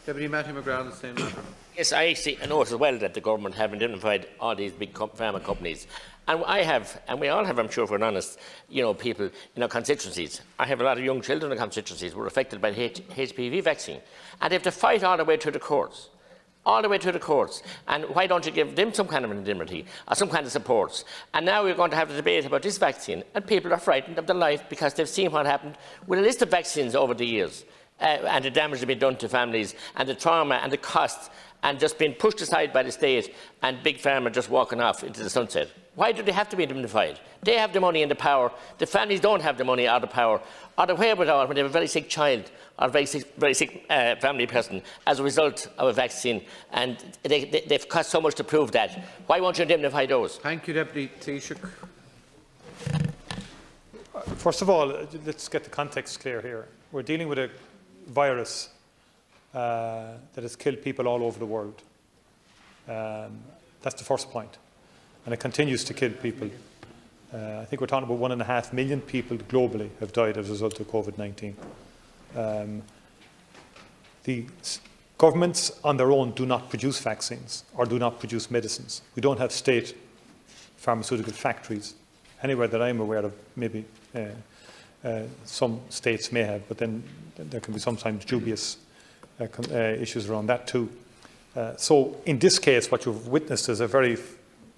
Deputy Mattie McGrath, the same matter. Yes, I know as well that the government have identified all these big pharma companies. And I have, and we all have, I'm sure, if we're honest, people in our constituencies. I have a lot of young children in constituencies who were affected by the HPV vaccine. And they have to fight all the way through the courts. All the way to the courts. And why don't you give them some kind of indemnity or some kind of support? And now we're going to have a debate about this vaccine, and people are frightened of their life because they've seen what happened with a list of vaccines over the years, and the damage that's been done to families, and the trauma and the costs, and just being pushed aside by the state, and Big Pharma just walking off into the sunset. Why do they have to be indemnified? They have the money and the power. The families don't have the money or the power or the wherewithal when they have a very sick child or a very sick family person as a result of a vaccine, and they've cost so much to prove that. Why won't you indemnify those? Thank you, Deputy Taoiseach. First of all, let's get the context clear here. We're dealing with a virus that has killed people all over the world. That's the first point. And it continues to kill people. I think we're talking about 1.5 million people globally have died as a result of COVID-19. The governments on their own do not produce vaccines or do not produce medicines. We don't have state pharmaceutical factories anywhere that I'm aware of. Maybe some states may have, but then there can be sometimes dubious issues around that too. So in this case, what you've witnessed is a very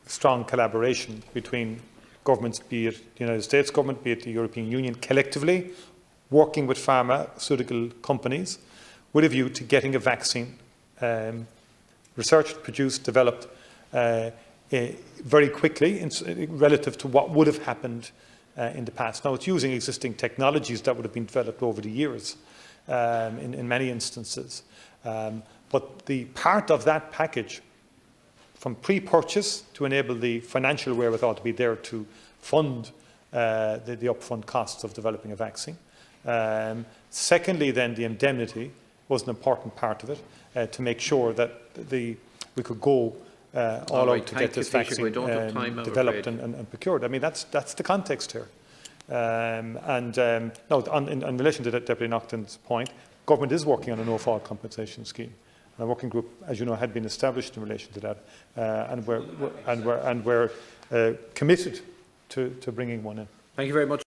strong collaboration between governments, be it the United States government, be it the European Union, collectively working with pharmaceutical companies with a view to getting a vaccine researched, produced, developed very quickly relative to what would have happened in the past. Now, it's using existing technologies that would have been developed over the years in many instances. But the part of that package, from pre-purchase to enable the financial wherewithal to be there to fund the upfront costs of developing a vaccine. Secondly, then, the indemnity was an important part of it to make sure that we could go all out to get this vaccine developed and procured. I mean, that's the context here. Now, in relation to Deputy Naughton's point, government is working on a no-fault compensation scheme. A working group, as you know, had been established in relation to that, and we're committed to bringing one in. Thank you very much.